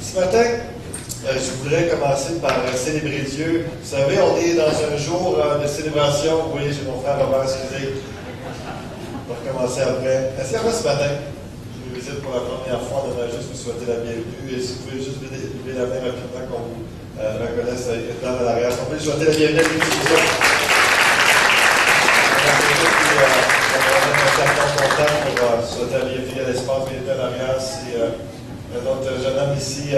Ce matin, je voudrais commencer par célébrer Dieu. Vous savez, on est dans un jour de célébration. Vous voyez, j'ai mon frère Robert, excusez. On va recommencer après. Est-ce qu'il y en a ce matin? Je vous visite pour la première fois. On aimerait juste vous souhaiter la bienvenue. Et si vous pouvez juste lever la main rapidement qu'on vous reconnaisse dans l'arrière. On peut souhaiter la bienvenue à l'institution. Pour souhaiter la bienvenue à l'espace bienvenue à l'arrière. Si un autre jeune homme ici,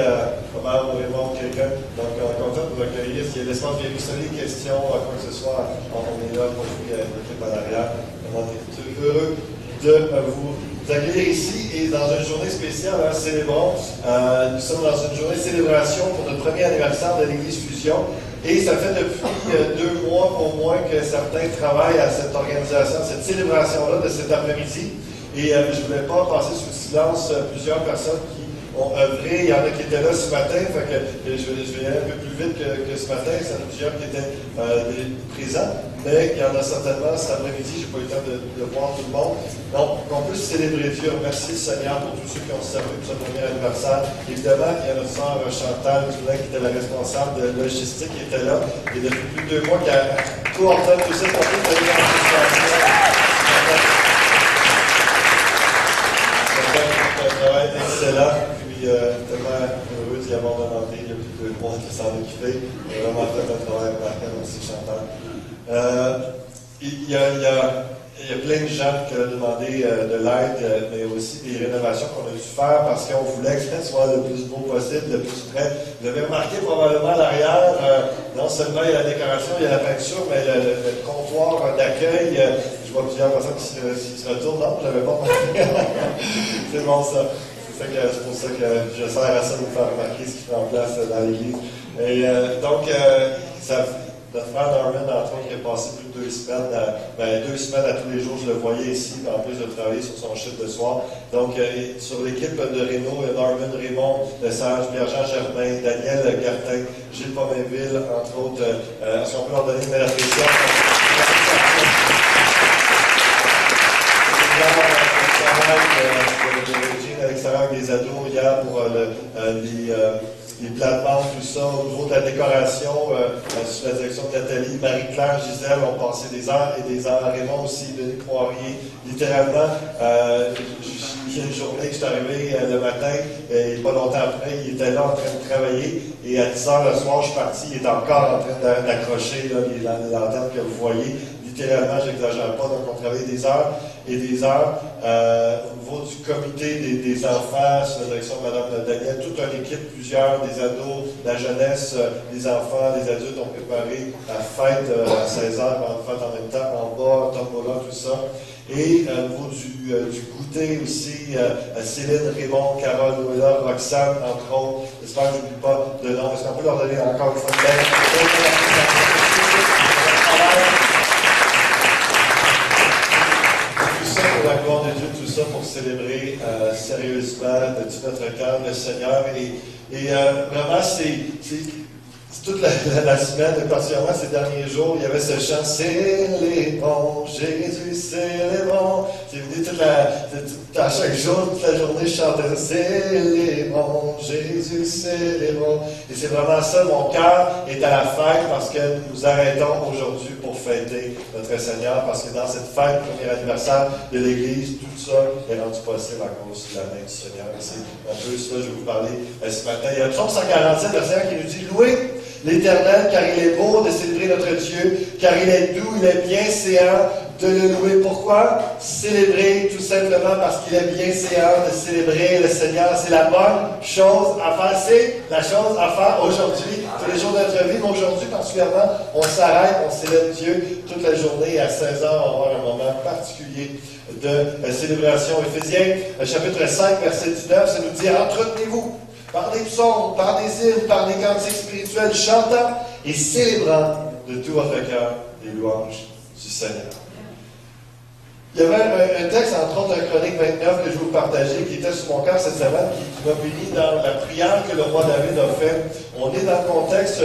Robert ou Raymond, quelqu'un, donc on est content de vous accueillir. S'il y a l'espace bienvenue, si vous avez des questions, quoi que ce soit, on est là pour vous l'équipe à l'arrière. On est heureux de vous accueillir ici et dans une journée spéciale, célébrons. Nous sommes dans une journée de célébration pour notre premier anniversaire de l'Église Fusion. Et ça fait depuis 2 mois au moins que certains travaillent à cette organisation, cette célébration-là de cet après-midi. Et je ne voulais pas passer sous silence plusieurs personnes qui ont œuvré. Il y en a qui étaient là ce matin, fait que je vais aller un peu plus vite que ce matin. Il y en a plusieurs qui étaient présents, mais il y en a certainement cet après-midi. Je n'ai pas eu le temps de voir tout le monde. Donc, on peut célébrer Dieu, remercier le Seigneur pour tous ceux qui ont servi pour ce premier anniversaire. Évidemment, il y a notre sœur Chantal Toulin qui était la responsable de logistique, qui était là. Et depuis plus de 2 mois, qui a coordonné tout ça pour tout le travail excellent. Puis, tellement heureux d'y avoir demandé il y a plus de 2 mois de s'en occuper. Il a vraiment fait un travail remarquable aussi, Chantal. Il y a plein de gens qui ont demandé de l'aide, mais aussi des rénovations qu'on a dû faire parce qu'on voulait que ça soit le plus beau possible, le plus près. Vous avez remarqué probablement à l'arrière, non seulement il y a la décoration, il y a la peinture, mais le comptoir d'accueil. Je vois plusieurs personnes qui se retournent. Non, je n'avais pas remarqué. C'est bon ça. C'est pour ça que je sers à ça de vous faire remarquer ce qui fait en place dans l'église. Et donc, notre frère Norman, entre autres, qui a passé plus de 2 semaines, 2 semaines à tous les jours, je le voyais ici, en plus de travailler sur son chiffre de soir. Donc, sur l'équipe de Renault, il y a Norman, Raymond, Lesage, Pierre-Jean Germain, Daniel Gartin, Gilles Pomainville, entre autres. Est-ce qu'on peut leur donner une belle appréciation? De l'extérieur avec des ados hier pour les plates-bandes, tout ça, au niveau de la décoration, sous la direction de Nathalie, Marie-Claire, Gisèle ont passé des heures et des heures. Raymond aussi, Denis Poirier, littéralement, j'ai une journée que je suis arrivé le matin, et pas longtemps après, il était là en train de travailler, et à 10h le soir, je suis parti, il est encore en train d'accrocher les lanternes que vous voyez. Littéralement, je n'exagère pas, donc on travaille des heures et des heures. Au niveau du comité des enfants, sous la direction de Mme Daniel, toute une équipe, plusieurs, des ados, la jeunesse, les enfants, les adultes ont préparé la fête à 16h, en fête en même temps, en bas, tombola, tout ça. Et au niveau du goûter aussi, Céline, Raymond, Carole, Noëlla, Roxane, entre autres. J'espère que je n'oublie pas de nom. Est-ce qu'on peut leur donner encore une fois de l'aide? Pour la gloire de Dieu, tout ça pour célébrer sérieusement de tout notre cœur le Seigneur. Et vraiment, c'est toute la semaine, et particulièrement ces derniers jours, il y avait ce chant « Célébrons Jésus, célébrons ». C'est venu à chaque jour, toute la journée, je chantais « Célébrons Jésus, célébrons ». Et c'est vraiment ça, mon cœur est à la fête parce que nous arrêtons aujourd'hui pour fêter notre Seigneur, parce que dans cette fête, premier anniversaire de l'Église, tout ça est rendu possible à cause de la main du Seigneur. Et c'est un peu ça que je vais vous parler ce matin. Il y a un psaume 147, verset qui nous dit « Louez l'Éternel, car il est beau de célébrer notre Dieu, car il est doux, il est bienséant de le louer. » Pourquoi? Célébrer tout simplement parce qu'il est bienséant de célébrer le Seigneur. C'est la bonne chose à faire. C'est la chose à faire aujourd'hui, tous les jours de notre vie, mais aujourd'hui particulièrement, on s'arrête, on célèbre Dieu toute la journée et à 16h, on va avoir un moment particulier de célébration. Éphésiens, chapitre 5, verset 19, ça nous dit « Entretenez-vous par des psaumes, par des hymnes, par des cantiques spirituels, chantant et célébrant de tout votre cœur les louanges du Seigneur. » Il y avait un texte, entre autres, en Chronique 29, que je vais vous partager, qui était sur mon cœur cette semaine, qui m'a béni dans la prière que le roi David a faite. On est dans le contexte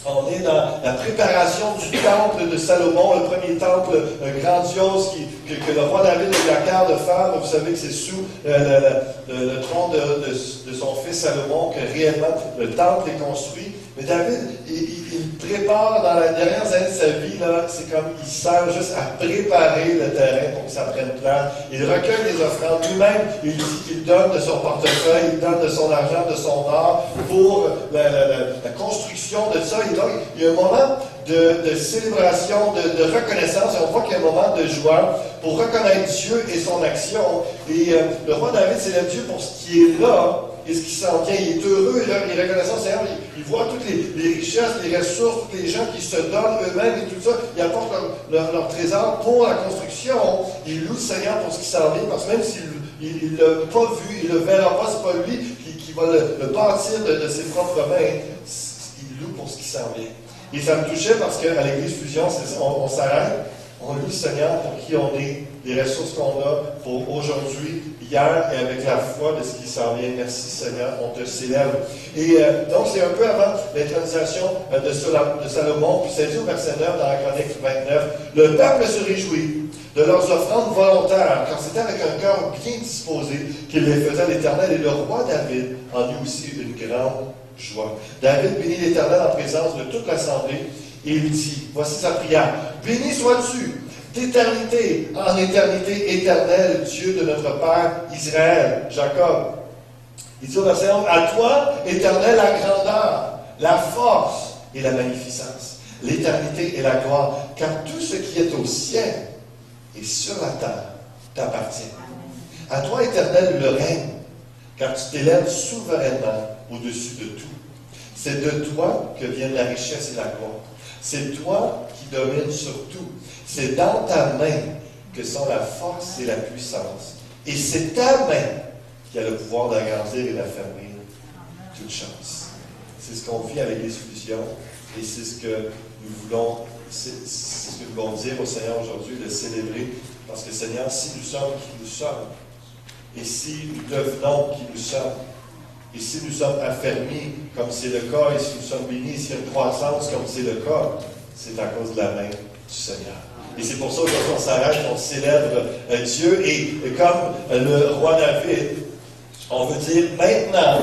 On est dans la préparation du temple de Salomon, le premier temple grandiose que le roi David a eu à cœur de faire. Vous savez que c'est sous le trône de son fils Salomon que réellement le temple est construit. Mais David, il prépare dans les dernières années de sa vie, là, c'est comme il sert juste à préparer le terrain pour que ça prenne place. Il recueille des offrandes. Lui-même, il dit qu'il donne de son portefeuille, il donne de son argent, de son or pour la construction de ça. Et donc, il y a un moment de célébration, de reconnaissance. Et on voit qu'il y a un moment de joie pour reconnaître Dieu et son action. Et le roi David célèbre Dieu pour ce qui est là et ce qui s'en vient. Il est heureux, il est reconnaissant. Seigneur, il voit toutes les richesses, les ressources, tous les gens qui se donnent eux-mêmes et tout ça. Ils apportent leur trésor pour la construction. Il loue le Seigneur pour ce qui s'en vient, parce que même s'il ne l'a pas vu, il ne le verra pas, c'est pas lui qui va le bâtir de ses propres mains. Il loue pour ce qui s'en vient. Et ça me touchait parce qu'à l'Église Fusion, on s'arrête, on loue le Seigneur pour qui on est, les ressources qu'on a pour aujourd'hui, hier, et avec la foi de ce qui s'en vient. Merci Seigneur, on te célèbre. Et donc, c'est un peu avant l'intronisation de Salomon, puis c'est dit au verset 9 dans la chronique 29, « Le peuple se réjouit de leurs offrandes volontaires, car c'était avec un cœur bien disposé qu'il les faisait à l'Éternel, et le roi David en eut aussi une grande joie. » David bénit l'Éternel en présence de toute l'assemblée, et il dit, voici sa prière, « Béni sois-tu d'éternité en éternité éternelle, Dieu de notre Père Israël, Jacob. » Il dit au verset 11, « À toi, Éternel, la grandeur, la force et la magnificence, l'éternité et la gloire, car tout ce qui est au ciel et sur la terre t'appartient. À toi, Éternel, le règne, car tu t'élèves souverainement au-dessus de tout. C'est de toi que viennent la richesse et la gloire. C'est toi qui domines sur tout. C'est dans ta main que sont la force et la puissance. Et c'est ta main qui a le pouvoir d'agrandir et d'affermir toute chose. » C'est ce qu'on vit à l'Église Fusion et c'est ce que nous voulons, c'est ce que nous voulons dire au Seigneur aujourd'hui, de célébrer. Parce que Seigneur, si nous sommes qui nous sommes, et si nous devenons qui nous sommes, et si nous sommes affermis comme c'est le cas, et si nous sommes bénis, s'il y a une croissance comme c'est le cas, c'est à cause de la main du Seigneur. Et c'est pour ça qu'aujourd'hui on s'arrête, on célèbre Dieu. Et comme le roi David, on veut dire maintenant,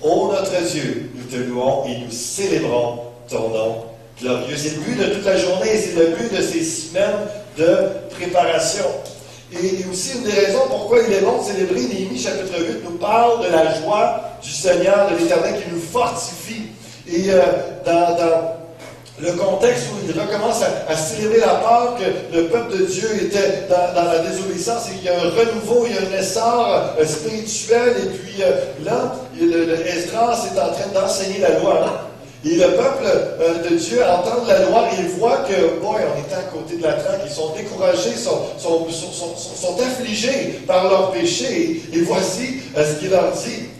ô notre Dieu, nous te louons et nous célébrons ton nom glorieux. C'est le but de toute la journée et c'est le but de ces semaines de préparation. Et aussi une des raisons pourquoi il est bon de célébrer, Néhémie chapitre 8 nous parle de la joie du Seigneur, de l'Éternel qui nous fortifie. Et dans le contexte où il recommence à célébrer la part que le peuple de Dieu était dans la désobéissance, et qu'il y a un renouveau, il y a un essor spirituel, et puis là, le Esdras est en train d'enseigner la loi. Hein? Et le peuple de Dieu entend la loi et voit que, boy, on est à côté de la traque, ils sont découragés, sont affligés par leur péché. Et voici ce qu'il leur dit.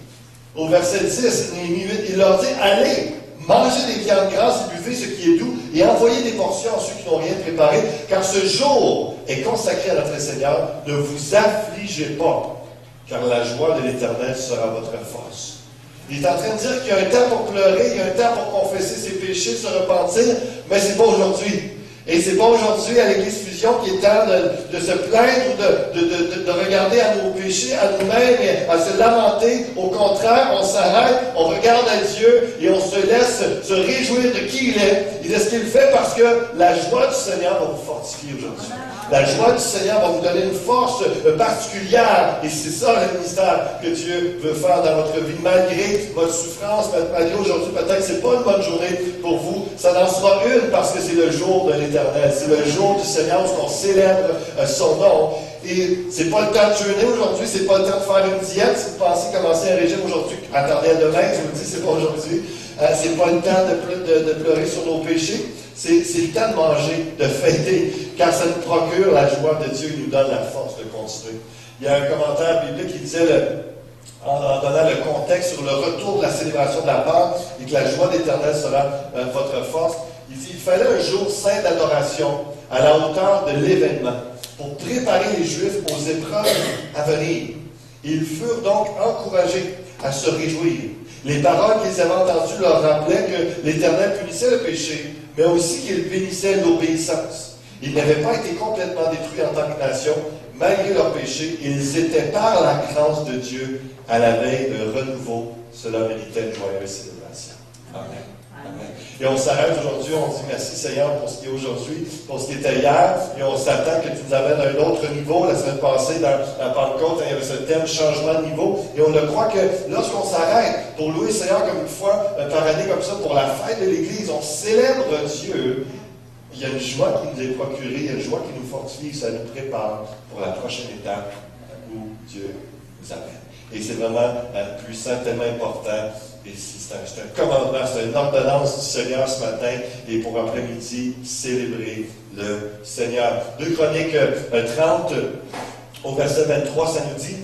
Au verset 10, Néhémie 8, il leur dit, allez, mangez des viandes grasses et buvez ce qui est doux, et envoyez des portions à ceux qui n'ont rien préparé, car ce jour est consacré à notre Seigneur. Ne vous affligez pas, car la joie de l'Éternel sera votre force. Il est en train de dire qu'il y a un temps pour pleurer, il y a un temps pour confesser ses péchés, se repentir, mais ce n'est pas aujourd'hui. Et ce n'est pas aujourd'hui à l'Église Fusion qu'il est temps de se plaindre ou de regarder à nos péchés, à nous-mêmes, et à se lamenter. Au contraire, on s'arrête, on regarde à Dieu et on se laisse se réjouir de qui il est et de ce qu'il fait, parce que la joie du Seigneur va vous fortifier aujourd'hui. La joie du Seigneur va vous donner une force particulière. Et c'est ça le ministère que Dieu veut faire dans votre vie. Malgré votre souffrance, malgré aujourd'hui, peut-être que ce n'est pas une bonne journée pour vous. Ça en sera une parce que c'est le jour de l'Éternel. C'est le jour du Seigneur où on célèbre son nom. Et c'est pas le temps de jeûner aujourd'hui, c'est pas le temps de faire une diète. Si vous pensez commencer un régime aujourd'hui, attendez à demain, je vous dis, c'est pas aujourd'hui. C'est pas le temps de pleurer sur nos péchés. C'est le temps de manger, de fêter, car ça nous procure la joie de Dieu et nous donne la force de continuer. Il y a un commentaire biblique qui disait, en donnant le contexte sur le retour de la célébration de la Pâque, et que la joie d'Éternel sera votre force, il dit, il fallait un jour saint d'adoration à la hauteur de l'événement, pour préparer les Juifs aux épreuves à venir. Ils furent donc encouragés à se réjouir. Les paroles qu'ils avaient entendues leur rappelaient que l'Éternel punissait le péché, mais aussi qu'il bénissait l'obéissance. Ils n'avaient pas été complètement détruits en tant que nation, malgré leur péché. Ils étaient par la grâce de Dieu à la veille d'un renouveau, cela méritait une joyeuse célébration. Amen. Amen. Et on s'arrête aujourd'hui, on dit merci Seigneur pour ce qui est aujourd'hui, pour ce qui était hier, et on s'attend que tu nous amènes à un autre niveau. La semaine passée, dans la Pentecôte, il y avait ce thème changement de niveau, et on le croit que lorsqu'on s'arrête pour louer le Seigneur comme une fois par année comme ça, pour la fête de l'Église, on célèbre Dieu. Il y a une joie qui nous est procurée, il y a une joie qui nous fortifie, ça nous prépare pour la prochaine étape où Dieu nous amène. Et c'est vraiment puissant, tellement important. Et c'est un commandement, c'est une ordonnance du Seigneur ce matin. Et pour après-midi, célébrer le Seigneur. 2 Chroniques 30, au verset 23, ça nous dit: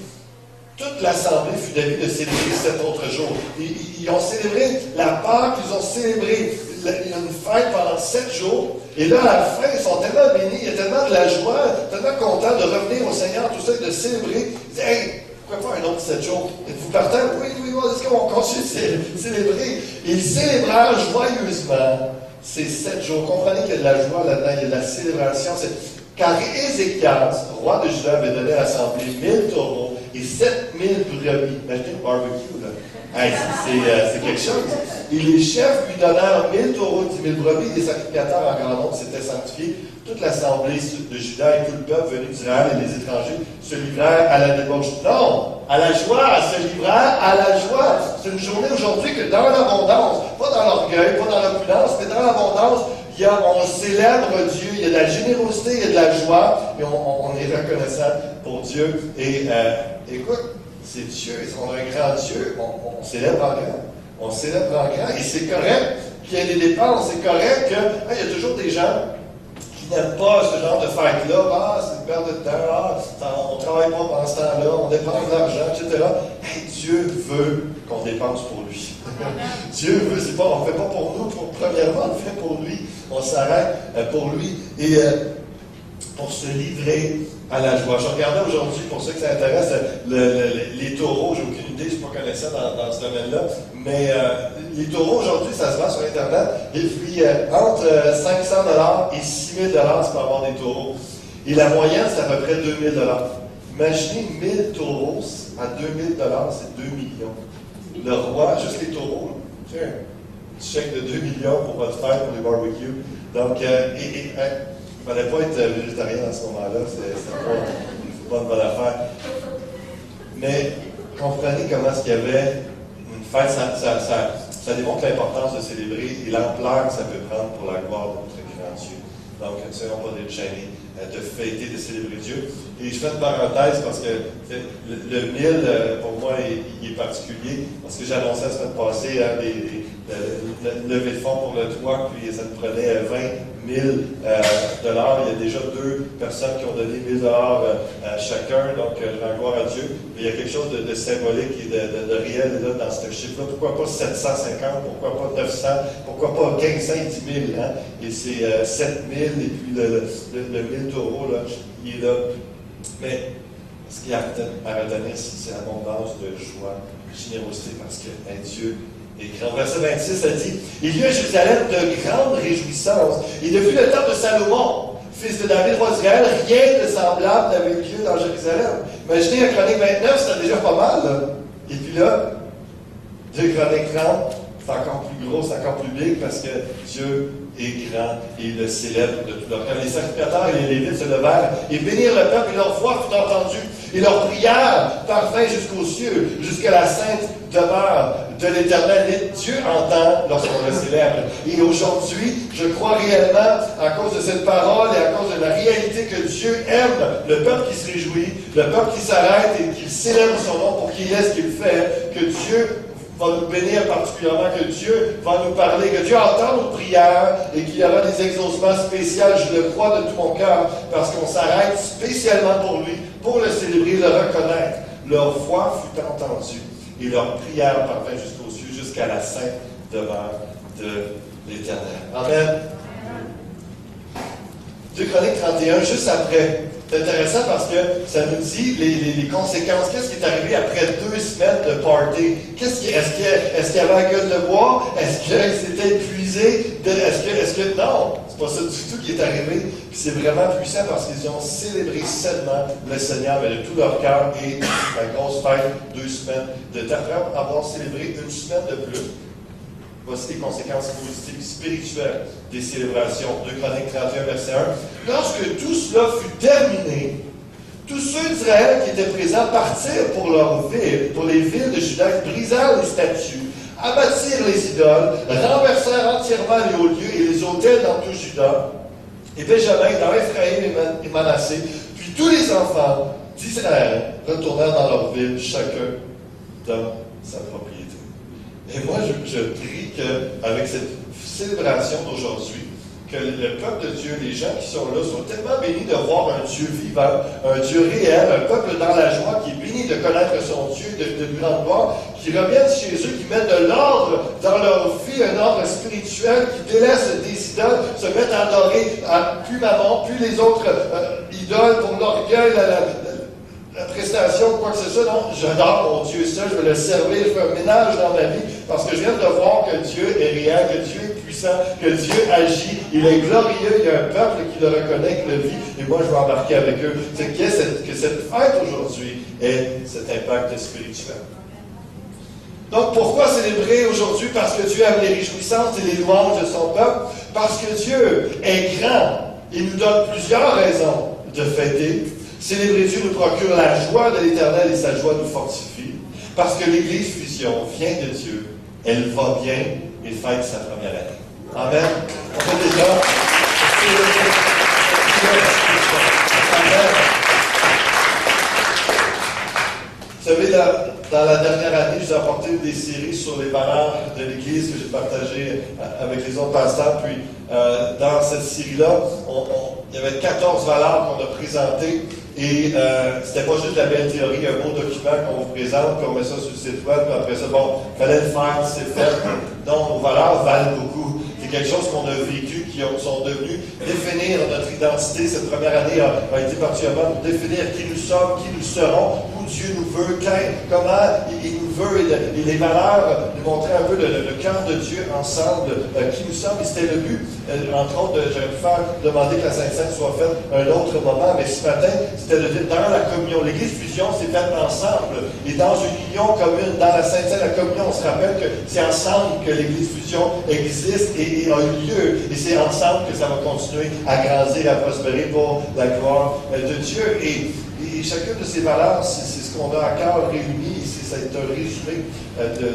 toute l'assemblée fut d'avis de célébrer 7 autres jours. Ils ont célébré la Pâque, ils ont célébré une fête pendant 7 jours. Et là, à la fin, ils sont tellement bénis, il y a tellement de la joie, tellement contents de revenir au Seigneur, tout ça, et de célébrer. Ils disent: hey, pourquoi pas un autre 7 jours? Êtes-vous partant? Oui, est-ce qu'on continue de célébrer? Ils célébrèrent joyeusement ces 7 jours. Comprenez qu'il y a de la joie là-dedans, il y a de la célébration. Car Ézéchias, roi de Juda, avait donné à l'assemblée 1000 taureaux et 7000 brebis. Imaginez le barbecue, là. Hey, c'est quelque chose. Et les chefs lui donnèrent 1000 taureaux et 10 000 brebis. Les sacrificateurs en grand nombre s'étaient sanctifiés. Toute l'assemblée de Juda et tout le peuple venu d'Israël et les étrangers se livrèrent à la débauche. Non, à la joie, se livrèrent à la joie. C'est une journée aujourd'hui que dans l'abondance, pas dans l'orgueil, pas dans l'opulence, mais dans l'abondance, on célèbre Dieu, il y a de la générosité, il y a de la joie, et on est reconnaissant pour Dieu. Et écoute, c'est Dieu, on a un grand Dieu, on célèbre en grand. On célèbre en grand, et c'est correct qu'il y ait des dépenses, c'est correct qu'il y a toujours des gens qui n'aiment pas ce genre de fête-là. Ah, c'est une perte de temps, on ne travaille pas pendant ce temps-là, on dépense de l'argent, etc. Hey, Dieu veut qu'on dépense pour lui. Dieu veut, on ne fait pas pour nous, premièrement, on le fait pour lui. On s'arrête pour lui. Et pour se livrer à la joie. Je regardais aujourd'hui, pour ceux que ça intéresse, les taureaux, j'ai aucune idée, je ne suis pas connaissant dans ce domaine-là, mais les taureaux aujourd'hui, ça se vend sur Internet, et puis entre 500 $ et 6 000 $ c'est pour avoir des taureaux. Et la moyenne, c'est à peu près 2 000 $. Imaginez 1000 taureaux à 2 000 $, c'est 2 millions. Le roi, juste les taureaux, tu sais, un chèque de 2 millions pour votre fête, pour les barbecues. Donc, il ne fallait pas être végétarien à ce moment-là, c'était pas une bonne affaire. Mais comprenez comment est-ce qu'il y avait une fête, ça démontre l'importance de célébrer et l'ampleur que ça peut prendre pour la gloire de notre grand Dieu. Donc, ne soyons pas déchaînés de fêter, de célébrer Dieu. Et je fais une parenthèse parce que le 1000, pour moi, il est particulier, parce que j'annonçais la semaine passée une levée de fonds pour le toit, puis ça me prenait 20 000 $. Il y a déjà 2 personnes qui ont donné 1 000 $ chacun, donc je rends gloire à Dieu. Mais il y a quelque chose de symbolique et de réel là, dans ce chiffre-là. Pourquoi pas 750, pourquoi pas 900, pourquoi pas 1500, 10 000, hein? Et c'est 7 000, et puis le 1000 taureaux, là, il est là. Mais ce qui est à retenir, c'est l'abondance de joie, de générosité, parce que Dieu est grand. Verset 26, ça dit: il y a à Jérusalem de grandes réjouissances. Et depuis le temps de Salomon, fils de David, roi d'Israël, rien de semblable n'avait eu lieu dans Jérusalem. Imaginez, la Chronique 29, c'était déjà pas mal, là. Et puis là, 2 Chroniques 30, c'est encore plus gros, c'est encore plus big, parce que Dieu est grand et il le célèbre de tout leur cœur. Les sacrificateurs et les Lévites se levèrent et bénirent le peuple, et leur voix fut entendue, et leur prière parvint jusqu'aux cieux, jusqu'à la sainte demeure de l'Éternel. Et Dieu entend lorsqu'on le célèbre. Et aujourd'hui, je crois réellement, à cause de cette parole et à cause de la réalité, que Dieu aime le peuple qui se réjouit, le peuple qui s'arrête et qui célèbre son nom pour qu'il ait ce qu'il fait, que Dieu va nous bénir particulièrement, que Dieu va nous parler, que Dieu entend nos prières et qu'il y aura des exaucements spéciaux, je le crois de tout mon cœur, parce qu'on s'arrête spécialement pour lui, pour le célébrer, le reconnaître. Leur voix fut entendue et leur prière parvint jusqu'aux cieux, jusqu'à la sainte demeure de l'Éternel. Amen. 2 Chroniques 31, juste après. C'est intéressant parce que ça nous dit les conséquences. Qu'est-ce qui est arrivé après 2 semaines de party? Est-ce qu'il y avait un gueule de bois? Est-ce qu'il s'était épuisé? Non, c'est pas ça du tout qui est arrivé. Puis c'est vraiment puissant parce qu'ils ont célébré seulement le Seigneur, mais de tout leur cœur, et la grosse fête, 2 semaines de temps. Après avoir célébré une semaine de plus, voici les conséquences positives spirituelles des célébrations. 2 Chroniques 31, verset 1. Lorsque tout cela fut terminé, tous ceux d'Israël qui étaient présents partirent pour leurs villes, pour les villes de Juda, brisèrent les statues, abattirent les idoles, renversèrent entièrement les hauts lieux et les autels dans tout Juda, et Benjamin, dans Ephraïm et Manassé, puis tous les enfants d'Israël retournèrent dans leur ville, chacun dans sa propriété. Et moi, je prie qu'avec cette célébration d'aujourd'hui, que le peuple de Dieu, les gens qui sont là, soient tellement bénis de voir un Dieu vivant, un Dieu réel, un peuple dans la joie, qui est béni de connaître son Dieu, de lui rendre gloire, qui reviennent chez eux, qui mettent de l'ordre dans leur vie, un ordre spirituel, qui délaissent des idoles, se mettent à adorer plus Mammon, plus les autres idoles pour l'orgueil, la prestation, quoi que ce soit. Non, j'adore mon Dieu seul, je veux le servir, je fais un ménage dans ma vie, parce que je viens de voir que Dieu est réel, que Dieu est puissant, que Dieu agit, il est glorieux, il y a un peuple qui le reconnaît, qui le vit, et moi je vais embarquer avec eux. C'est que cette fête aujourd'hui ait cet impact spirituel. Donc pourquoi célébrer aujourd'hui? Parce que Dieu aime les réjouissances et les louanges de son peuple, parce que Dieu est grand, il nous donne plusieurs raisons de fêter. Célébrer Dieu nous procure la joie de l'Éternel et sa joie nous fortifie. Parce que l'Église Fusion vient de Dieu, elle va bien et fête sa première année. Amen. On fait déjà. Amen. Vous savez, dans la dernière année, je vous ai apporté des séries sur les valeurs de l'Église que j'ai partagées avec les autres pasteurs. Puis, dans cette série-là, il y avait 14 valeurs qu'on a présentées. Et c'était pas juste la belle théorie, un beau document qu'on vous présente, puis on met ça sur le site web, puis après ça, bon, il fallait le faire, c'est fait. Donc, nos valeurs valent beaucoup. C'est quelque chose qu'on a vécu, qui sont devenus définir notre identité. Cette première année a été particulièrement pour définir qui nous sommes, qui nous serons, où Dieu nous veut, comment il nous veut, et les valeurs, nous montrer un peu le cœur de Dieu ensemble, qui nous sommes. Et c'était le but. Entre autres, j'aurais pu demander que la Sainte-Seine soit faite un autre moment, mais ce matin, c'était dans la communion. L'Église Fusion s'est faite ensemble. Et dans une union commune, dans la Sainte-Seine, la communion, on se rappelle que c'est ensemble que l'Église Fusion existe et a eu lieu. Et c'est ensemble que ça va continuer à grandir, à prospérer pour la gloire de Dieu. Et chacune de ces valeurs, c'est ce qu'on a à cœur réuni. C'est un résumé de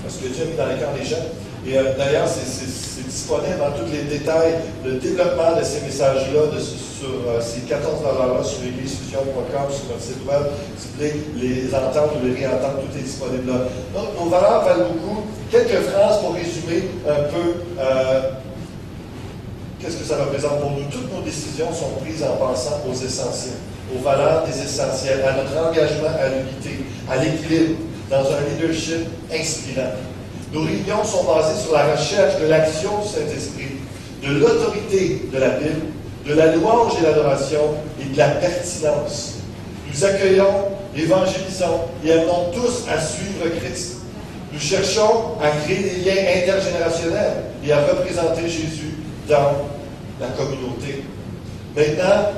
ce que Dieu a mis dans le cœur des gens. Et d'ailleurs, c'est disponible dans tous les détails, le développement de ces messages-là, sur ces 14 valeurs-là, sur l'églisefusion.com, sur notre site web. Si vous voulez les entendre ou les réentendre, tout est disponible là. Donc, nos valeurs valent beaucoup. Quelques phrases pour résumer un peu qu'est-ce que ça représente pour nous. Toutes nos décisions sont prises en pensant aux essentiels, aux valeurs des essentiels, à notre engagement à l'unité, à l'équilibre, dans un leadership inspirant. Nos réunions sont basées sur la recherche de l'action du Saint-Esprit, de l'autorité de la Bible, de la louange et l'adoration et de la pertinence. Nous accueillons, évangélisons et appelons tous à suivre Christ. Nous cherchons à créer des liens intergénérationnels et à représenter Jésus dans la communauté. Maintenant,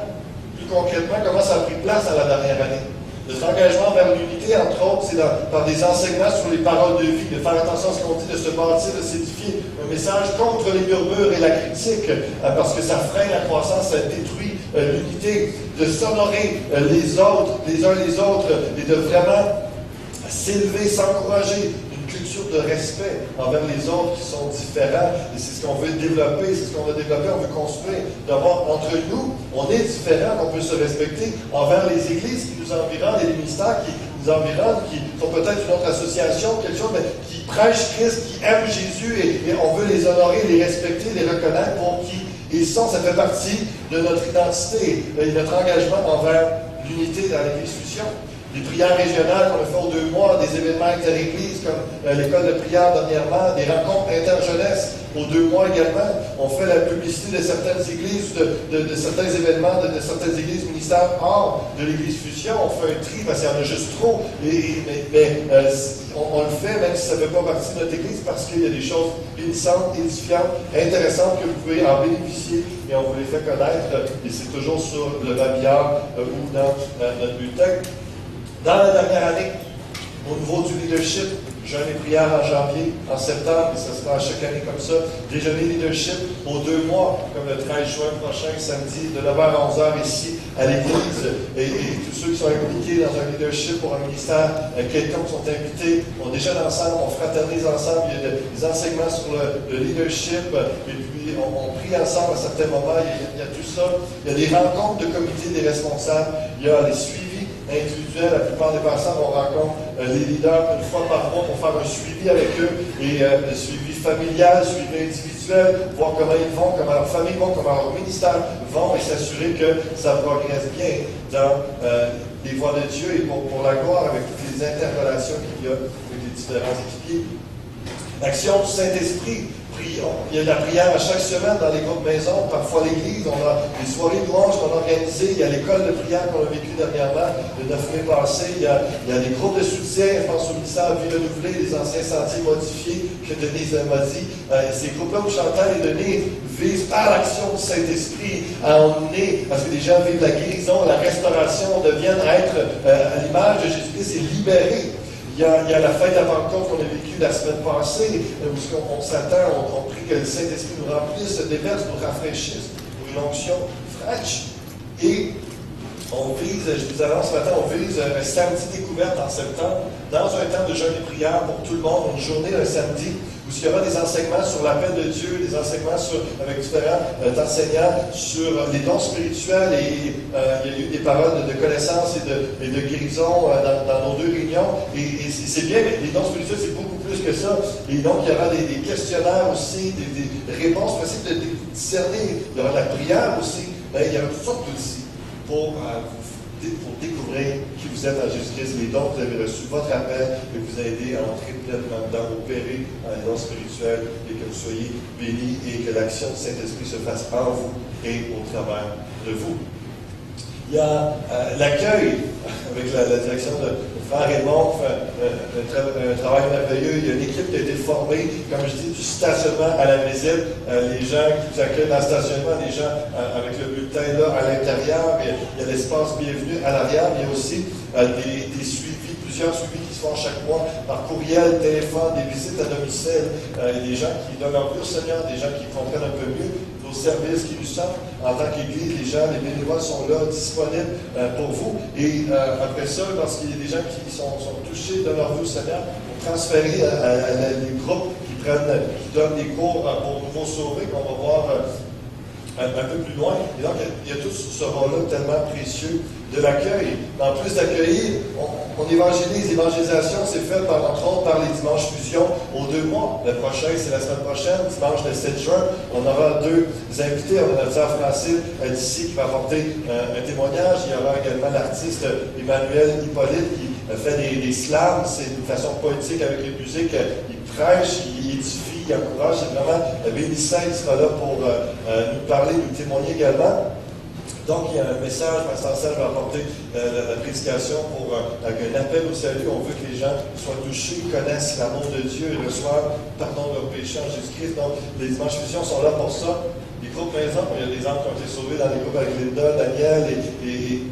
plus concrètement, comment ça a pris place dans la dernière année? Notre engagement vers l'unité, entre autres, c'est par des enseignements sur les paroles de vie, de faire attention à ce qu'on dit, de se bâtir, de s'édifier. Un message contre les murmures et la critique, parce que ça freine la croissance, ça détruit l'unité, de s'honorer les autres, les uns les autres, et de vraiment s'élever, s'encourager. Culture de respect envers les autres qui sont différents. Et c'est ce qu'on veut développer, c'est ce qu'on a développé, on veut construire. D'avoir entre nous, on est différents, on peut se respecter envers les églises qui nous environnent, les ministères qui nous environnent, qui sont peut-être une autre association, quelque chose, mais qui prêchent Christ, qui aiment Jésus, et on veut les honorer, les respecter, les reconnaître pour qui ils sont. Ça fait partie de notre identité et notre engagement envers l'unité dans l'Église Fusion. des prières régionales qu'on a fait aux 2 mois, des événements inter-églises comme l'école de prière dernièrement, des rencontres inter-jeunesse aux 2 mois également. On fait la publicité de certaines églises, de certains événements, de certaines églises ministères hors de l'église Fusion. On fait un tri parce qu'il y en a juste trop. Mais on le fait même si ça ne fait pas partie de notre église parce qu'il y a des choses bénissantes, édifiantes, intéressantes que vous pouvez en bénéficier et on vous les fait connaître. Et c'est toujours sur le babillard ou dans notre bulletin. Dans la dernière année, au niveau du leadership, jeûne et prière en janvier, en septembre, et ça se passe chaque année comme ça. Déjeuner leadership aux 2 mois, comme le 13 juin prochain, samedi, de 9h à 11h ici à l'église. Et tous ceux qui sont impliqués dans un leadership pour un ministère quelconque sont invités. On déjeune ensemble, on fraternise ensemble. Il y a des enseignements sur le leadership. Et puis, on prie ensemble à certains moments. Il y a tout ça. Il y a des rencontres de comité des responsables. Il y a les suivis individuels. La plupart des personnes, on rencontre les leaders une fois par mois pour faire un suivi avec eux. Et le suivi familial, suivi individuel, voir comment ils vont, comment leur famille vont, comment leur ministère vont et s'assurer que ça progresse bien dans les voies de Dieu et pour la gloire avec toutes les interrelations qu'il y a avec les différents équipiers. L'action du Saint-Esprit. Il y a de la prière à chaque semaine dans les groupes maisons, parfois l'église. On a des soirées de louanges qu'on a organisées. Il y a l'école de prière qu'on a vécue dernièrement, le 9 mai passé. Il y a des groupes de soutien, je pense au ministère Vie renouvelée, des anciens sentiers modifiés que Denise m'a dit. Ces groupes-là où Chantal et Denise visent par l'action du Saint-Esprit à emmener, parce que les gens vivent la guérison, la restauration, deviennent être à l'image de Jésus-Christ et libérés. Il y a la fête à Pentecôte qu'on a vécue la semaine passée, où on s'attend, on prie que le Saint-Esprit nous remplisse, déverse, nous rafraîchisse pour une onction fraîche. Et on vise, je vous annonce ce matin, on vise un samedi découverte en septembre, dans un temps de jeûne et prière pour tout le monde, une journée un samedi, où il y aura des enseignements sur l'appel de Dieu, des enseignements avec différents enseignants sur les dons spirituels et il y a eu des paroles de connaissance et de guérison dans nos 2 réunions. Et c'est bien, mais les dons spirituels, c'est beaucoup plus que ça. Et donc, il y aura des questionnaires aussi, des réponses possibles de discerner. Il y aura de la prière aussi. Il y aura toutes sortes d'outils pour découvrir qui vous êtes en Jésus-Christ, les dons que vous avez reçus, votre appel, et vous aider à entrer pleinement dedans, opérer dans les dons spirituels, et que vous soyez bénis et que l'action du Saint-Esprit se fasse en vous et au travers de vous. Il y a l'accueil avec la direction de Frère Raymond, un travail merveilleux. Il y a une équipe qui a été formée, comme je dis, du stationnement à la visite. Les gens qui vous accueillent dans le stationnement, les gens avec le bulletin là à l'intérieur. Il y a l'espace bienvenu à l'arrière. Il y a aussi des suivis, plusieurs suivis qui se font chaque mois par courriel, téléphone, des visites à domicile. Des gens qui donnent leur vie au Seigneur, des gens qui comprennent un peu mieux nos services qui nous sont. En tant qu'Église, les gens, les bénévoles sont là, disponibles pour vous. Et après ça, lorsqu'il y a des gens qui sont touchés de leur vie au Seigneur, on transférer à les groupes qui donnent des cours pour nouveaux sauvés, qu'on va voir un peu plus loin. Et donc, il y a tout ce rôle-là tellement précieux de l'accueil. En plus d'accueillir, on évangélise. L'évangélisation, c'est fait entre autres par les dimanches fusion aux 2 mois. Le prochain, c'est la semaine prochaine, dimanche le 7 juin. On aura 2 invités. On a notre sœur Francine d'ici qui va apporter un témoignage. Il y aura également l'artiste Emmanuel Hippolyte qui fait des slams. C'est une façon poétique avec une musique. Il prêche, il édifie, il encourage. C'est vraiment bénissant. Il sera là pour nous parler, nous témoigner également. Donc, il y a un message, Pasteur Serge va apporter la prédication pour un appel au salut. On veut que les gens soient touchés, connaissent l'amour de Dieu et reçoivent pardon de leurs péchés en Jésus-Christ. Donc, les dimanches fusions sont là pour ça. Les groupes maison, il y a des gens qui ont été sauvés dans les groupes avec Linda, Daniel et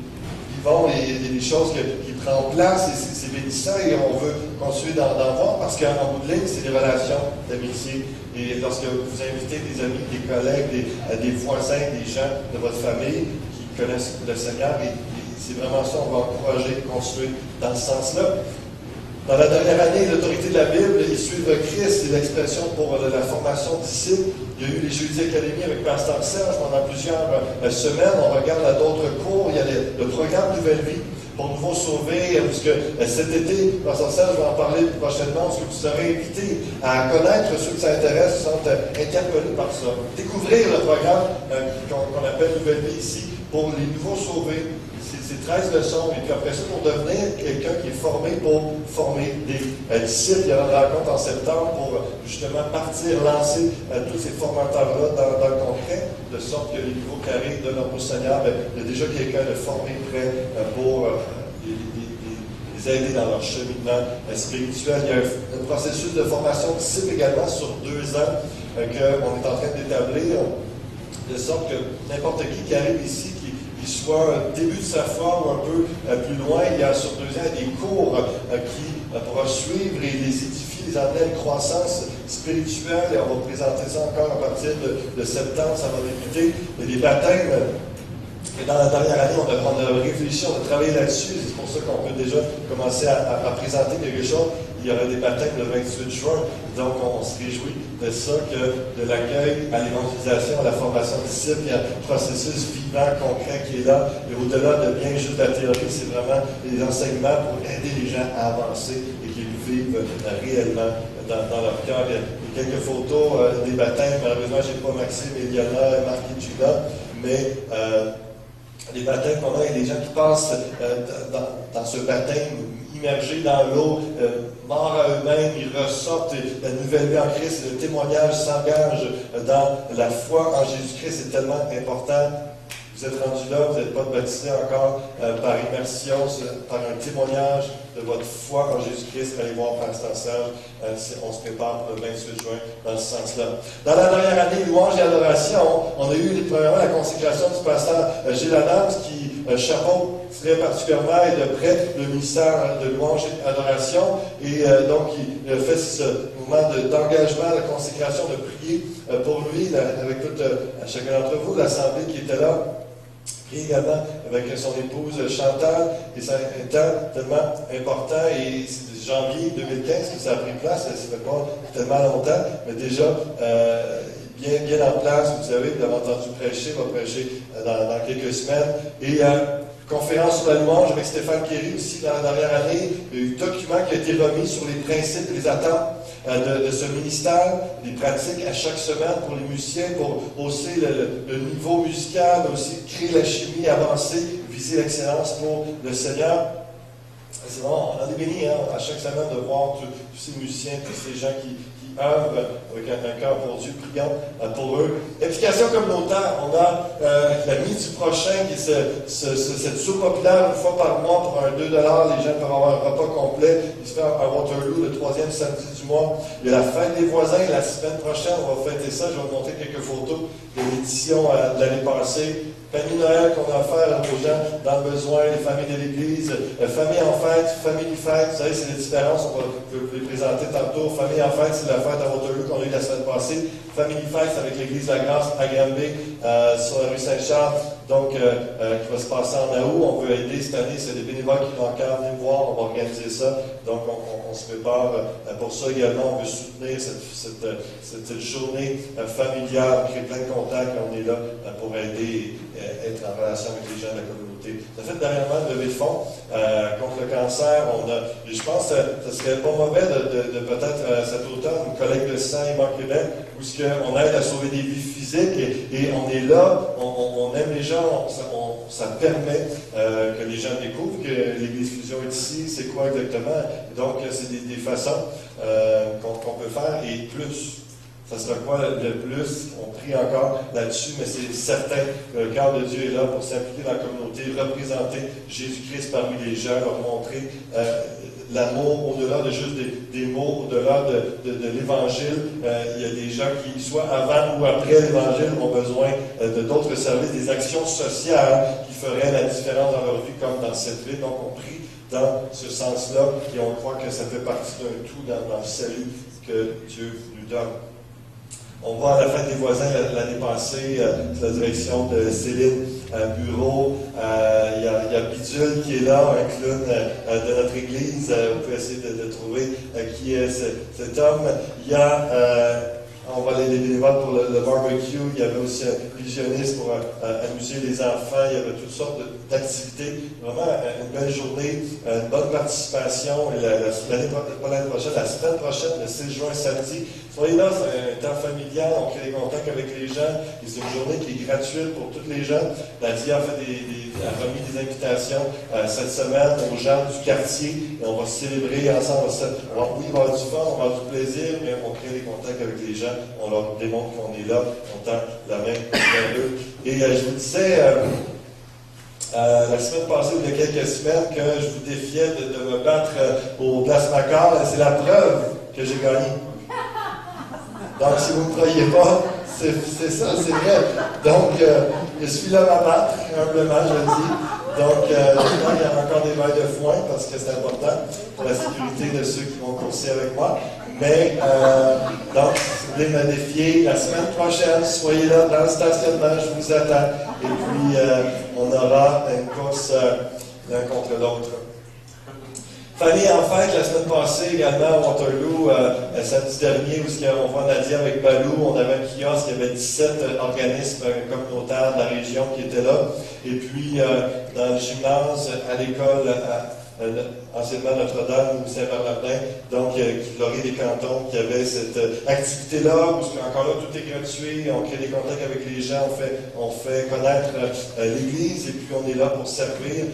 Yvon, et il y a des choses qui prennent place et c'est bénissant et on veut continuer d'en voir parce qu'en bout de ligne, c'est des relations d'amitié. Et lorsque vous invitez des amis, des collègues, des voisins, des gens de votre famille qui connaissent le Seigneur, et c'est vraiment ça, on va encourager, construire dans ce sens-là. Dans la dernière année, l'autorité de la Bible et suivre Christ, c'est l'expression pour la formation de disciples. Il y a eu les Jeudis Académie avec Pasteur Serge pendant plusieurs semaines. On regarde à d'autres cours. Il y a le programme Nouvelle Vie pour nouveaux sauvés, parce que cet été, Pasteur Serge va en parler prochainement, parce que vous serez invités à connaître ceux qui s'intéressent, sont interpellés par ça. Découvrir le programme qu'on appelle Nouvelle Vie ici pour les nouveaux sauvés. C'est ces 13 leçons. Et puis après ça, pour devenir quelqu'un qui est formé pour former des disciples, il y aura une rencontre en septembre pour justement partir, lancer tous ces formateurs-là dans le concret, de sorte que les nouveaux qui arrivent de notre Seigneur, il y a déjà quelqu'un de formé prêt pour les aider dans leur cheminement spirituel. Il y a un processus de formation de disciples également sur 2 ans qu'on est en train d'établir, de sorte que n'importe qui arrive ici, qui soit au début de sa foi ou un peu plus loin, il y a sur 2 ans des cours qui pourra suivre et les édifier, les amener à une croissance spirituelle. Et on va présenter ça encore à partir de septembre, ça va débuter. Il y a des baptêmes. Et dans la dernière année, on a réfléchi, on a travaillé là-dessus. C'est pour ça qu'on peut déjà commencer à présenter quelque chose. Il y aura des baptêmes le 28 juin. Donc, on se réjouit de ça, que de l'accueil à l'évangélisation, à la formation de disciples, il y a un processus vivant, concret qui est là. Et au-delà de bien juste la théorie, c'est vraiment des enseignements pour aider les gens à avancer et qu'ils vivent réellement dans leur cœur. Il y a quelques photos des baptêmes. Malheureusement, je n'ai pas Maxime, Eliana, Marc et Judas, mais les baptêmes qu'on a et les gens qui passent dans ce baptême immergés dans l'eau, morts à eux-mêmes, ils ressortent la nouvelle vie en Christ, le témoignage s'engage dans la foi en Jésus-Christ, c'est tellement important. Vous êtes rendu là, vous n'êtes pas baptisé encore par immersion, par un témoignage de votre foi en Jésus-Christ. Allez voir Pasteur Serge, on se prépare pour le 28 juin dans ce sens-là. Dans la dernière année, louange et adoration, on a eu premièrement la consécration du pasteur Gilles Adams qui chapeaute très particulièrement et de près le ministère de louange et adoration. Et donc, il a fait ce mouvement d'engagement, de consécration, de prier pour lui, avec chacun d'entre vous, l'assemblée qui était là. Et également avec son épouse Chantal, et ça a été tellement important, et c'est janvier 2015 que ça a pris place, ça ne fait pas tellement longtemps, mais déjà bien en place, vous savez, vous avez entendu prêcher, il va prêcher dans quelques semaines, et conférence sur la louange avec Stéphane Kéry aussi dans la dernière année, il y a eu un document qui a été remis sur les principes et les attentes de ce ministère, des pratiques à chaque semaine pour les musiciens, pour hausser le niveau musical, mais aussi créer la chimie, avancer, viser l'excellence pour le Seigneur. C'est bon, on est béni à chaque semaine de voir tous ces musiciens, tous ces gens qui œuvrent avec un cœur pour Dieu, prions pour eux. Implication communautaire, on a la nuit du prochain, qui est cette soupe populaire une fois par mois pour un 2$. Les gens peuvent avoir un repas complet. Il se fait à Waterloo le 3e samedi du mois. Il y a la fête des voisins la semaine prochaine. On va fêter ça. Je vais vous montrer quelques photos de l'édition de l'année passée. Famille Noël qu'on a offert aux gens dans le besoin, les familles de l'Église, famille en fête, famille fête, vous savez, c'est les différences, on va les présenter tantôt. Famille en fête, c'est la fête à Waterloo qu'on a eu la semaine passée. Famille fête, c'est avec l'Église de la Grâce à Granby, sur la rue Saint-Charles, donc qui va se passer en août. On veut aider cette année, c'est des bénévoles qui vont encore venir voir, on va organiser ça. Donc on se prépare pour ça également. On veut soutenir cette journée familiale, créer plein de contacts, on est là pour aider et être en relation avec les gens de la communauté. Ça fait dernièrement une levée de fonds contre le cancer. Je pense que ce serait pas mauvais de peut-être cet automne, une collecte de sang Immaculée, où on aide à sauver des vies physiques et on est là, on aime les gens, ça permet que les gens découvrent que l'Église Fusion est ici, c'est quoi exactement. Donc, c'est des façons qu'on peut faire et plus. Ça sera quoi le plus? On prie encore là-dessus, mais c'est certain que le cœur de Dieu est là pour s'impliquer dans la communauté, représenter Jésus-Christ parmi les gens, leur montrer l'amour au-delà de juste des mots, au-delà de l'Évangile. Il y a des gens qui, soit avant ou après l'Évangile, ont besoin d'autres services, des actions sociales qui feraient la différence dans leur vie comme dans cette ville. Donc, on prie dans ce sens-là et on croit que ça fait partie d'un tout dans le salut que Dieu nous donne. On va à la fête des voisins l'année passée, sous la direction de Céline Bureau. Il y a Bidule qui est là, un clown de notre église. Vous pouvez essayer de trouver qui est cet homme. Il y a, on va aller les bénévoles pour le barbecue. Il y avait aussi un illusionniste pour amuser les enfants. Il y avait toutes sortes d'activités. Vraiment une belle journée, une bonne participation. Et pas l'année prochaine, la semaine prochaine, le 6 juin, samedi. Soyez là, c'est un temps familial, on crée des contacts avec les gens. Et c'est une journée qui est gratuite pour tous les gens. La DIA a remis des invitations cette semaine aux gens du quartier. Et on va célébrer ensemble. Oui, il va y avoir du fun, on va avoir du plaisir, mais on crée des contacts avec les gens. On leur démontre qu'on est là, on tend la main vers eux. Et je vous disais, la semaine passée, il y a quelques semaines, que je vous défiais de me battre au Glace-Macquart. C'est la preuve que j'ai gagné. Donc, si vous ne me croyez pas, c'est ça, c'est vrai. Donc, je suis là à battre, humblement, je le dis. Donc, il y a encore des verres de foin, parce que c'est important pour la sécurité de ceux qui vont courser avec moi. Mais, donc, si vous voulez me défier, la semaine prochaine, soyez là dans le stationnement, je vous attends. Et puis, on aura une course l'un contre l'autre. Fanny en fête la semaine passée également à Waterloo, samedi dernier, où on voit Nadia avec Balou. On avait un kiosque, il y avait 17 organismes communautaires de la région qui étaient là. Et puis, dans le gymnase, à l'école, anciennement Notre-Dame ou Saint-Bernardin, donc Glorie des Cantons, qui avait cette activité-là, où encore là, tout est gratuit, on crée des contacts avec les gens, on fait connaître l'Église, et puis on est là pour servir.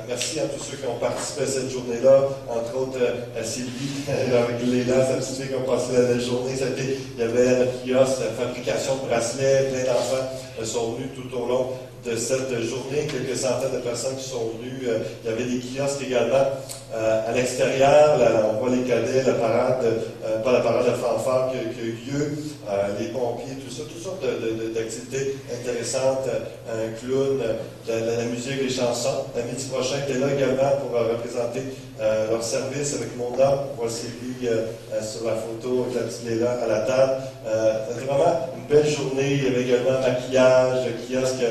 Merci à tous ceux qui ont participé à cette journée-là, entre autres à Sylvie, avec Léla, sa petite fille qui ont passé la journée. Il y avait notre kiosque, la fabrication de bracelets, plein d'enfants sont venus tout au long de cette journée, quelques centaines de personnes qui sont venues. Il y avait des kiosques également à l'extérieur. On voit les cadets, la parade, pas la parade de fanfare qui a eu lieu, les pompiers, tout ça, toutes sortes d'activités intéressantes, un clown, la musique, les chansons. La midi prochain était là également pour représenter leur service avec Mona. On voit Sylvie sur la photo avec la petite Léla à la table. C'était vraiment une belle journée. Il y avait également maquillage, kiosque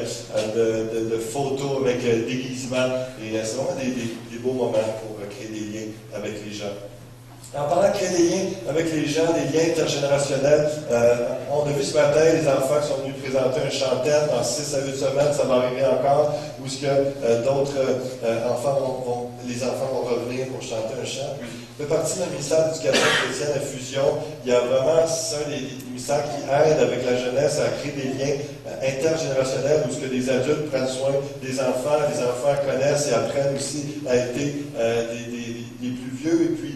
de photos avec déguisement. Et c'est vraiment des beaux moments pour créer des liens avec les gens. En parlant de créer des liens avec les gens, des liens intergénérationnels, on a vu ce matin les enfants qui sont venus présenter un chantenne. Dans 6 à 8 semaines, ça va arriver encore, où ce que d'autres enfants les enfants vont revenir pour chanter un chant. Puis, fait partie d'un ministère d'éducation chrétienne à Fusion. Il y a vraiment, c'est un des ministères qui aide avec la jeunesse à créer des liens intergénérationnels où ce que des adultes prennent soin des enfants, les enfants connaissent et apprennent aussi à être des plus vieux. Et puis,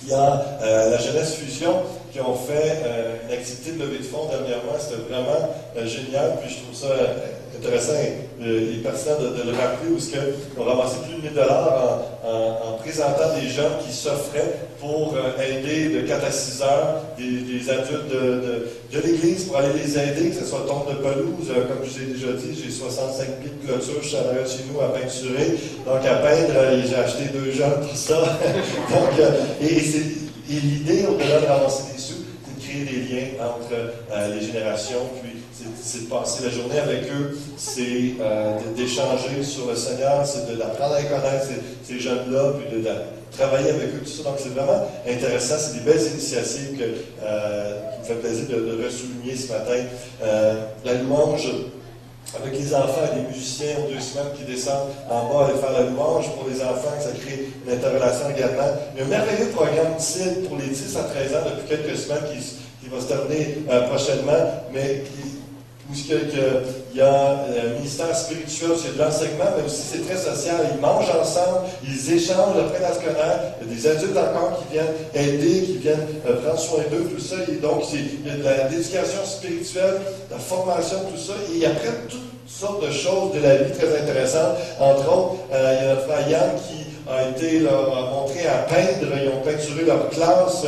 il y a la Jeunesse Fusion qui ont fait une activité de levée de fonds dernièrement. C'était vraiment génial. Puis je trouve ça intéressant et pertinent de le rappeler où ils ont ramassé plus de 1 000 $ en présentant des jeunes qui s'offraient pour aider de 4 à 6 heures des adultes de l'Église pour aller les aider, que ce soit tombe de pelouse. Comme je vous ai déjà dit, j'ai 65 pieds de clôture, je suis à l'arrière de chez nous à peinturer. Donc à peindre, j'ai acheté 2 jeunes pour ça. Donc, et l'idée, au-delà de ramasser des sous, c'est de créer des liens entre les générations, puis c'est de passer la journée avec eux, c'est d'échanger sur le Seigneur, c'est d'apprendre à les connaître, ces jeunes-là, puis de travailler avec eux, tout ça. Donc c'est vraiment intéressant, c'est des belles initiatives qui me fait plaisir de ressouligner ce matin. La louange avec les enfants et les musiciens aux 2 semaines qui descendent en bas aller faire la louange pour les enfants, que ça crée une interrelation également. Il y a un merveilleux programme TIL pour les 10 à 13 ans depuis quelques semaines qui va se terminer prochainement, mais où il y a un ministère spirituel, c'est de l'enseignement, mais aussi c'est très social. Ils mangent ensemble, ils échangent, apprennent à se connaître. Il y a des adultes encore qui viennent aider, qui viennent prendre soin d'eux, tout ça. Et donc, il y a de l'éducation spirituelle, de la formation, tout ça. Et ils apprennent toutes sortes de choses de la vie très intéressantes. Entre autres, il y a notre frère Yann qui a été montré à peindre. Ils ont peinturé leur classe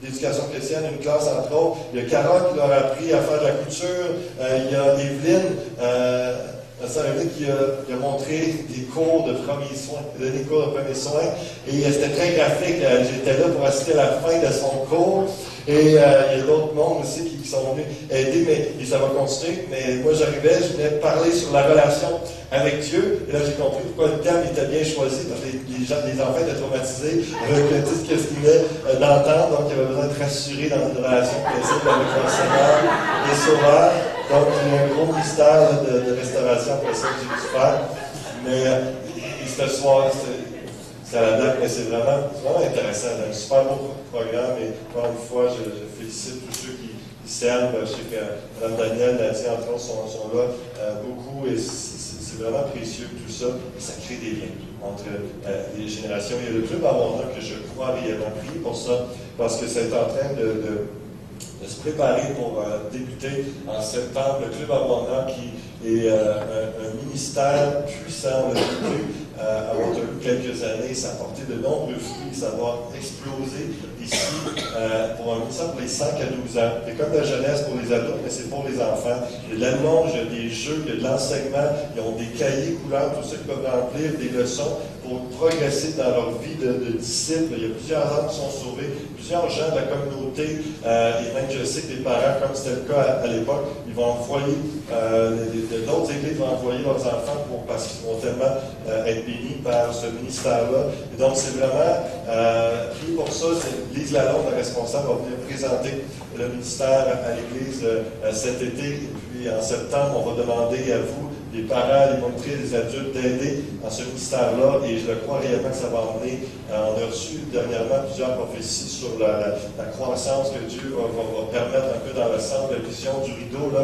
d'éducation chrétienne, une classe entre autres. Il y a Carole qui leur a appris à faire de la couture. Il y a Evelyne, la sœur Evelyne qui a montré des cours de premiers soins, des cours de premiers soins. Et c'était très graphique. J'étais là pour assister à la fin de son cours. Et il y a d'autres mondes aussi qui sont venus aider, mais ça va continuer. Mais moi, j'arrivais, je venais parler sur la relation avec Dieu. Et là, j'ai compris pourquoi le thème était bien choisi, parce que les enfants étaient traumatisés avec tout ce qu'ils venaient d'entendre. Donc, il y avait besoin d'être rassurés dans une relation possible avec leur Seigneur et Sauveur. Donc, il y a un gros mystère de restauration après ça que j'ai dû faire. Mais ce soir, c'est à la date, mais c'est vraiment intéressant. Un super beau programme. Et encore une fois, je félicite tous ceux qui servent. Je sais que Mme Danielle, Nadia, entre autres, sont là beaucoup. Et c'est vraiment précieux tout ça. Et ça crée des liens entre les générations. Il y a le club Awana que je crois réellement prier pour ça, parce que c'est en train de se préparer pour débuter en septembre. Le Club Awana, qui est un ministère puissant, on l'a vu à Waterloo quelques années, ça a porté de nombreux fruits, ça va exploser ici pour un ministère pour les 5 à 12 ans. C'est comme la jeunesse pour les adultes, mais c'est pour les enfants. Il y a de l'allonge, il y a des jeux, il y a de l'enseignement, ils ont des cahiers couleurs, tout ça qui peuvent remplir des leçons pour progresser dans leur vie de disciples. Il y a plusieurs âmes qui sont sauvés, plusieurs gens de la communauté, et même je sais que les parents, comme c'était le cas à l'époque, ils vont envoyer, d'autres églises vont envoyer leurs enfants parce qu'ils vont tellement être bénis par ce ministère-là. Et donc, c'est vraiment pris pour ça. Lise Lalonde, la responsable, va venir présenter le ministère à l'Église cet été. Et puis, en septembre, on va demander à vous, les parents, les monitrices, les adultes, d'aider dans ce ministère-là. Et je le crois réellement que ça va emmener. On a reçu dernièrement plusieurs prophéties sur la croissance que Dieu va permettre un peu dans le centre, la vision du rideau. Là,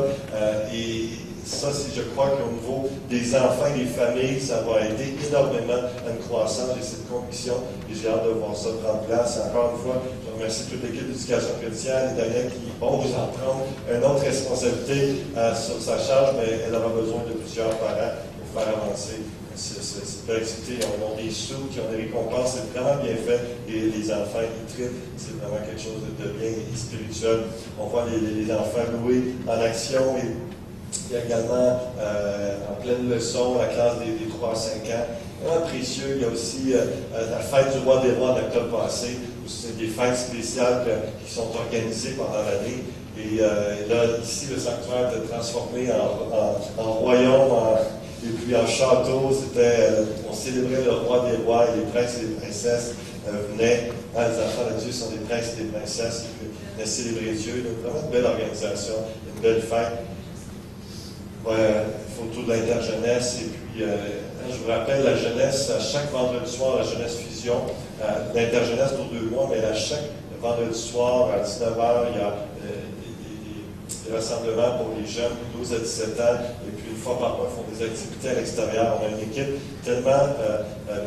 et ça, je crois qu'au niveau des enfants et des familles, ça va aider énormément à une croissance. J'ai cette conviction et j'ai hâte de voir ça prendre place. Et encore une fois, je remercie toute l'équipe d'éducation chrétienne et Daniel qui ose en prendre une autre responsabilité sur sa charge, mais elle aura besoin de plusieurs parents pour faire avancer cette belle activité. On a des sous qui ont des récompenses, c'est vraiment bien fait. Et les enfants, ils trippent, c'est vraiment quelque chose de bien et spirituel. On voit les enfants loués en action. Et il y a également, en pleine leçon, la classe des 3 à 5 ans. Vraiment précieux. Il y a aussi la fête du roi des rois d'octobre passé, où c'est des fêtes spéciales qui sont organisées pendant l'année. Et là, ici, le sanctuaire était transformé en royaume, et puis en château. On célébrait le roi des rois et les princes et les princesses venaient. Les enfants de Dieu sont des princes et des princesses qui venaient célébrer Dieu. Donc, vraiment une belle organisation, une belle fête. Photo de l'interjeunesse. Et puis, je vous rappelle, la jeunesse, à chaque vendredi soir, la jeunesse fusion, l'interjeunesse pour 2 mois, mais à chaque vendredi soir, à 19h, il y a des rassemblements pour les jeunes de 12 à 17 ans. Et puis, une fois par mois, ils font des activités à l'extérieur. On a une équipe tellement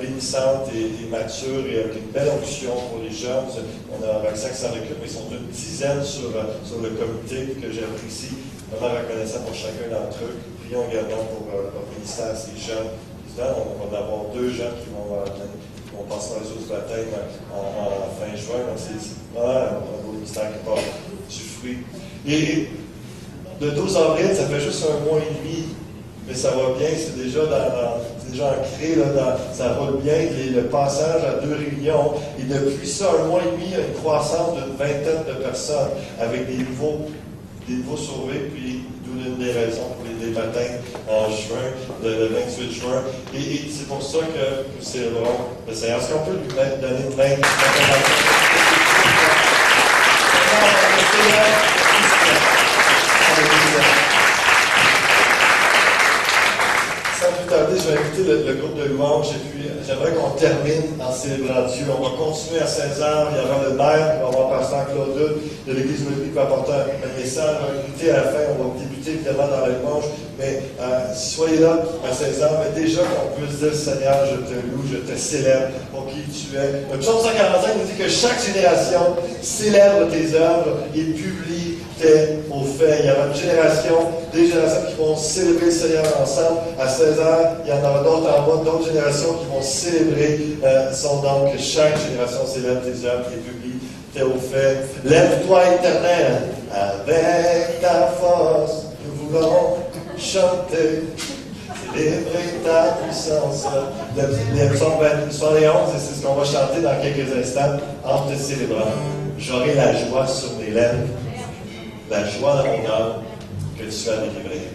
bénissante et mature et avec une belle onction pour les jeunes. On a Roxane qui s'en occupe, mais ils sont une dizaine sur le comité que j'apprécie. Vraiment reconnaissant pour chacun d'entre eux. Prions également pour leur ministère, ces jeunes. On va en avoir 2 jeunes qui vont passer dans les eaux du baptême en fin juin. Donc, c'est vraiment un beau ministère qui porte du fruit. Et le 12 avril, ça fait juste 1 mois et demi, mais ça va bien, c'est déjà ancré, ça roule bien. Le passage à 2 réunions, et depuis ça, 1 mois et demi, il y a une croissance d'une vingtaine de personnes avec des nouveaux sauvés, puis d'où une des raisons pour les baptêmes en juin, le 28 juin. Et c'est pour ça que nous célébrons le Seigneur. Est-ce qu'on peut lui donner une main? Sans plus tarder, je vais inviter le groupe de louanges et puis j'aimerais qu'on termine en célébrant Dieu. On va continuer à 16h. Il y aura le maire qui va avoir pasteur Claude de l'Église Meublée qui va apporter un message, un invité à la fin. On va débuter évidemment dans la louange. Mais soyez là à 16h. Mais déjà qu'on puisse dire Seigneur, je te loue, je te célèbre pour qui tu es. Le psaume 145 nous dit que chaque génération célèbre tes œuvres et publie tes hauts faits. Il y aura une génération, des générations qui vont célébrer le Seigneur ensemble. À 16h, il y en aura d'autres en bas, d'autres générations qui vont célébrer son nom, que chaque génération célèbre tes œuvres et publie tes hauts faits. Lève-toi, Éternel, avec ta force, nous voulons chanter, célébrer ta puissance. Le psaume 71, et c'est ce qu'on va chanter dans quelques instants en te célébrant. J'aurai la joie sur mes lèvres, la joie dans mon âme que tu as délivrée.